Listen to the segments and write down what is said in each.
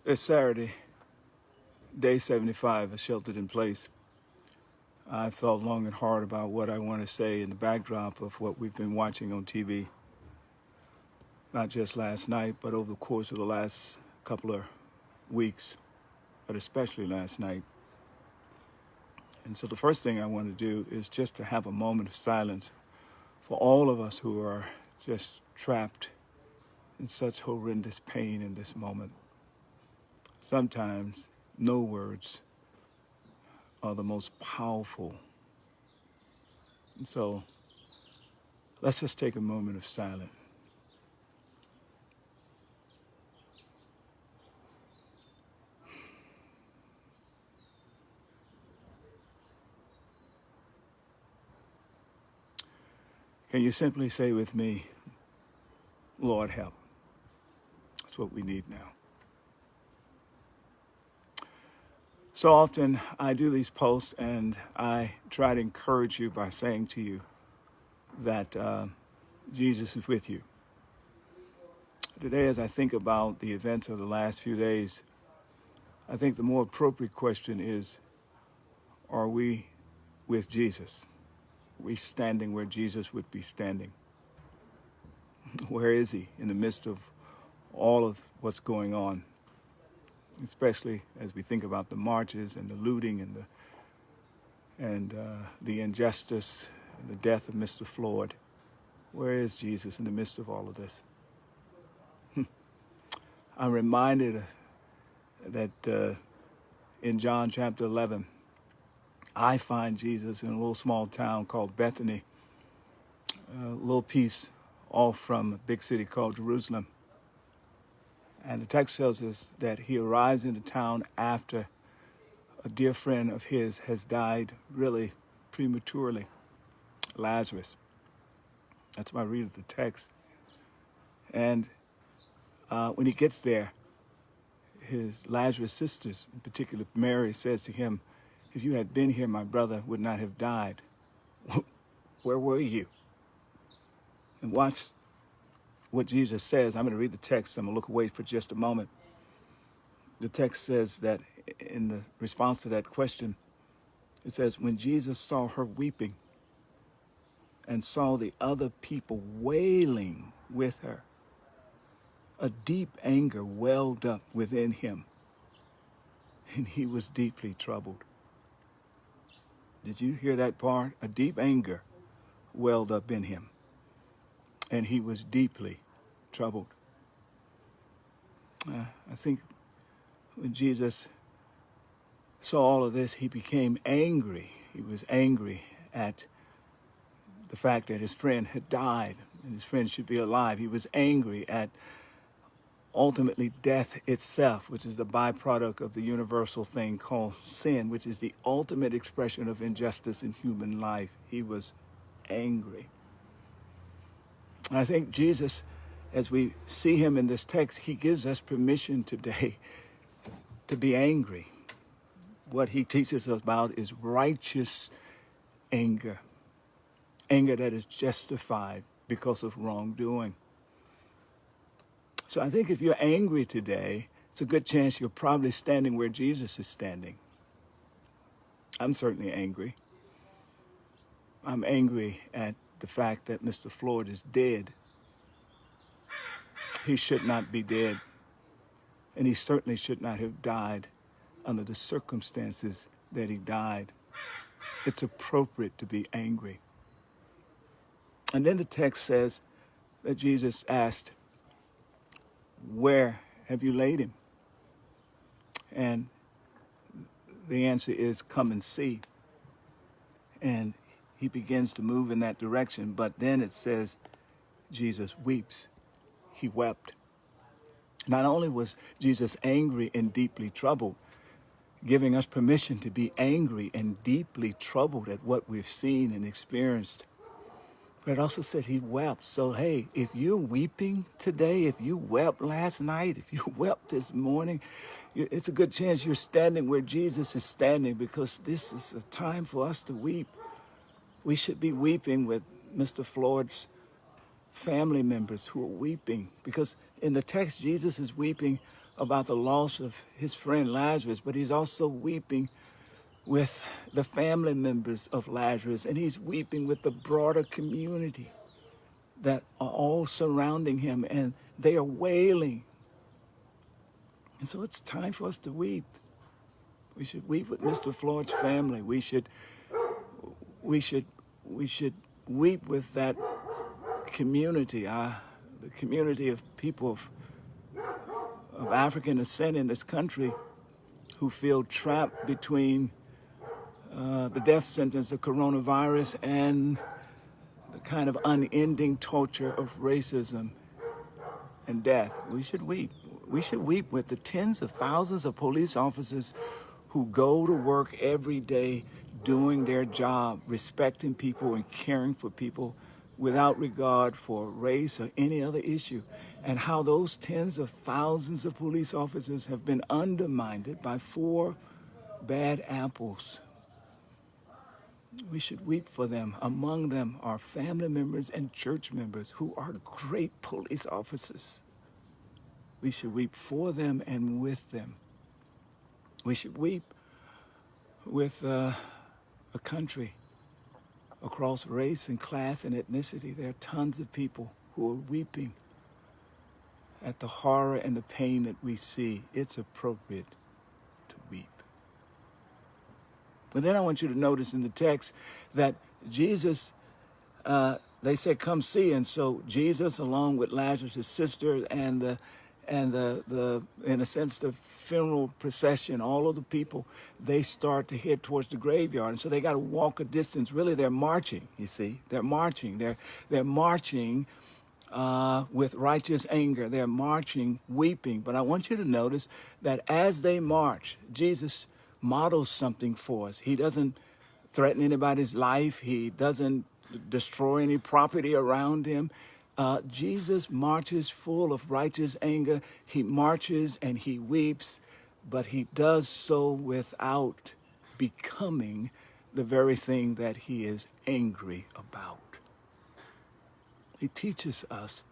It's Saturday, day 75 of Sheltered in Place. I've thought long and hard about what I want to say in the backdrop of what we've been watching on TV, not just last night, but over the course of the last couple of weeks, but especially last night. And so the first thing I want to do is just to have a moment of silence for all of us who are just trapped in such horrendous pain in this moment. Sometimes no words are the most powerful. And so let's just take a moment of silence. Can you simply say with me, Lord, help? That's what we need now. So often I do these posts and I try to encourage you by saying to you that Jesus is with you. Today, as I think about the events of the last few days, I think the more appropriate question is, are we with Jesus? Are we standing where Jesus would be standing? Where is he in the midst of all of what's going on? Especially as we think about the marches and the looting and the injustice and the death of Mr. Floyd. Where is Jesus in the midst of all of this? I'm reminded that in John chapter 11, I find Jesus in a little small town called Bethany, a little piece off from a big city called Jerusalem. And the text tells us that he arrives in the town after a dear friend of his has died really prematurely, Lazarus. That's why I read the text. And when he gets there, his Lazarus' sisters, in particular Mary, says to him, if you had been here, my brother would not have died. Where were you? And watch what Jesus says. I'm going to read the text. I'm going to look away for just a moment. The text says that in the response to that question, it says, when Jesus saw her weeping and saw the other people wailing with her, a deep anger welled up within him, and he was deeply troubled. Did you hear that part? A deep anger welled up in him, and he was deeply troubled. I think when Jesus saw all of this, he became angry. He was angry at the fact that his friend had died and his friend should be alive. He was angry at ultimately death itself, which is the byproduct of the universal thing called sin, which is the ultimate expression of injustice in human life. He was angry. And I think Jesus, as we see him in this text, he gives us permission today to be angry. What he teaches us about is righteous anger, anger that is justified because of wrongdoing. So I think if you're angry today, it's a good chance you're probably standing where Jesus is standing. I'm certainly angry. I'm angry at the fact that Mr. Floyd is dead. He should not be dead. And he certainly should not have died under the circumstances that he died. It's appropriate to be angry. And then the text says that Jesus asked, where have you laid him? And the answer is, come and see. And he begins to move in that direction. But then it says, Jesus weeps. He wept. Not only was Jesus angry and deeply troubled, giving us permission to be angry and deeply troubled at what we've seen and experienced, but it also said he wept. So, hey, if you're weeping today, if you wept last night, if you wept this morning, it's a good chance you're standing where Jesus is standing, because this is a time for us to weep. We should be weeping with Mr. Floyd's family members who are weeping, because in the text, Jesus is weeping about the loss of his friend Lazarus, but he's also weeping with the family members of Lazarus, and he's weeping with the broader community that are all surrounding him, and they are wailing. And so it's time for us to weep. We should weep with Mr. Floyd's family. We should weep with that community, the community of people of African descent in this country who feel trapped between the death sentence of coronavirus and the kind of unending torture of racism and death. We should weep. We should weep with the tens of thousands of police officers who go to work every day doing their job, respecting people and caring for people without regard for race or any other issue, and how those tens of thousands of police officers have been undermined by 4 bad apples. We should weep for them. Among them are family members and church members who are great police officers. We should weep for them and with them. We should weep with a country across race and class and ethnicity. There are tons of people who are weeping at the horror and the pain that we see. It's appropriate to weep. And then I want you to notice in the text that Jesus, they said, come see. And so Jesus, along with Lazarus' sister and the in a sense, the funeral procession, all of the people, they start to head towards the graveyard. And so they got to walk a distance. Really, they're marching, you see. They're marching. They're marching with righteous anger. They're marching, weeping. But I want you to notice that as they march, Jesus models something for us. He doesn't threaten anybody's life. He doesn't destroy any property around him. Jesus marches full of righteous anger. He marches and he weeps, but he does so without becoming the very thing that he is angry about. He teaches us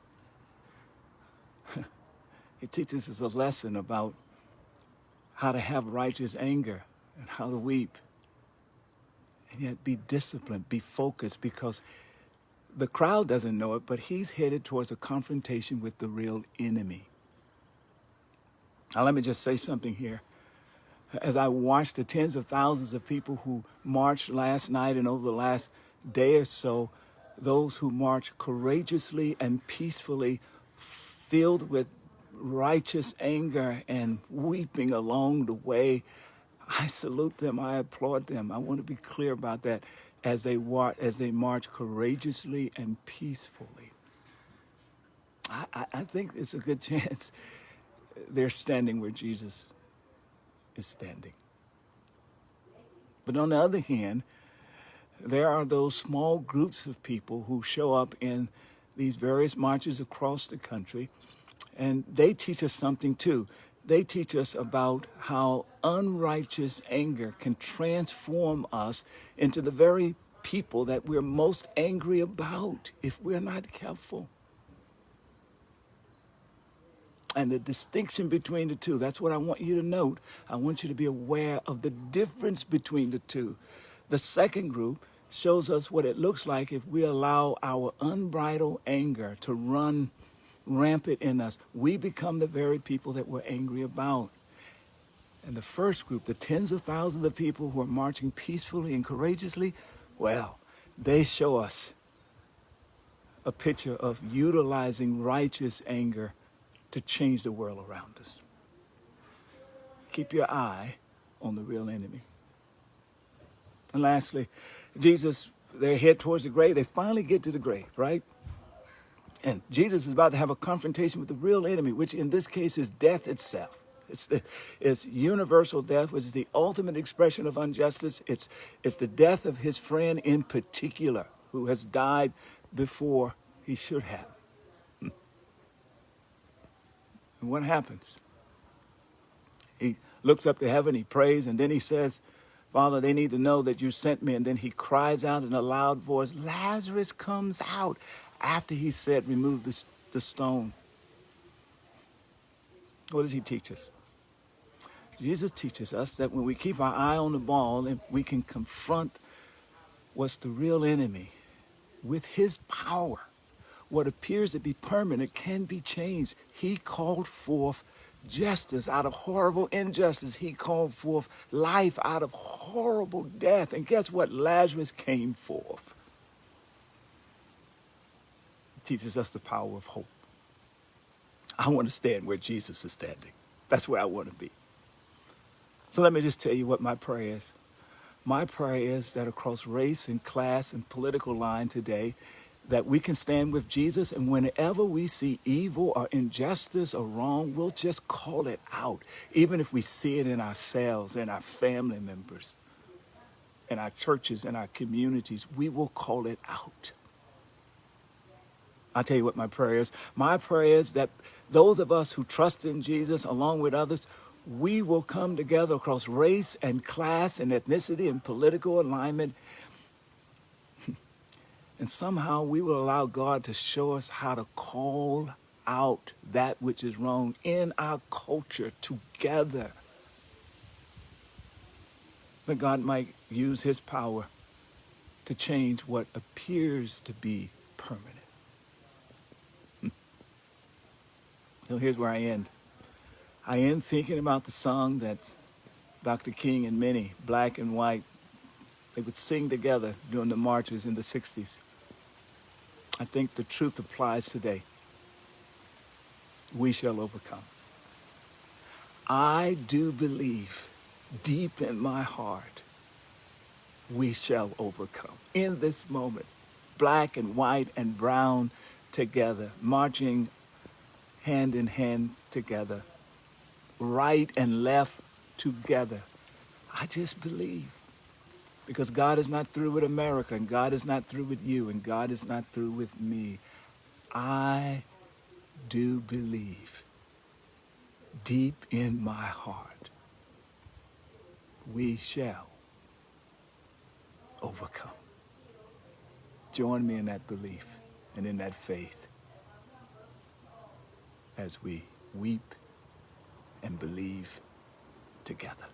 a lesson about how to have righteous anger and how to weep, and yet be disciplined, be focused, because the crowd doesn't know it, but he's headed towards a confrontation with the real enemy. Now, let me just say something here. As I watched the tens of thousands of people who marched last night and over the last day or so, those who marched courageously and peacefully, filled with righteous anger and weeping along the way, I salute them. I applaud them. I want to be clear about that. As they march courageously and peacefully, I think it's a good chance they're standing where Jesus is standing. But on the other hand, there are those small groups of people who show up in these various marches across the country, and they teach us something too. They teach us about how unrighteous anger can transform us into the very people that we're most angry about if we're not careful. And the distinction between the two, that's what I want you to note. I want you to be aware of the difference between the two. The second group shows us what it looks like if we allow our unbridled anger to run rampant in us. We become the very people that we're angry about. And the first group, the tens of thousands of people who are marching peacefully and courageously, well, they show us a picture of utilizing righteous anger to change the world around us. Keep your eye on the real enemy. And lastly, Jesus, they head towards the grave. They finally get to the grave, right? And Jesus is about to have a confrontation with the real enemy, which in this case is death itself. It's universal death, which is the ultimate expression of injustice. It's the death of his friend in particular, who has died before he should have. And what happens? He looks up to heaven, he prays, and then he says, Father, they need to know that you sent me. And then he cries out in a loud voice, Lazarus comes out, after he said, remove the stone. What does he teach us? Jesus teaches us that when we keep our eye on the ball, and we can confront what's the real enemy with his power. What appears to be permanent can be changed. He called forth justice out of horrible injustice. He called forth life out of horrible death. And guess what? Lazarus came forth. He teaches us the power of hope. I want to stand where Jesus is standing. That's where I want to be. So let me just tell you what my prayer is. My prayer is that across race and class and political line today, that we can stand with Jesus, and whenever we see evil or injustice or wrong, we'll just call it out, even if we see it in ourselves, in our family members, in our churches, in our communities. We will call it out. I'll tell you what my prayer is. My prayer is that those of us who trust in Jesus, along with others, we will come together across race and class and ethnicity and political alignment. And somehow we will allow God to show us how to call out that which is wrong in our culture together. That God might use his power to change what appears to be permanent. So here's where I end. I end thinking about the song that Dr. King and many, black and white, they would sing together during the marches in the 60s. I think the truth applies today. We shall overcome. I do believe deep in my heart, we shall overcome. In this moment, black and white and brown together, marching hand in hand together, right and left together. I just believe. Because God is not through with America, and God is not through with you, and God is not through with me. I do believe deep in my heart, we shall overcome. Join me in that belief and in that faith as we weep and believe together.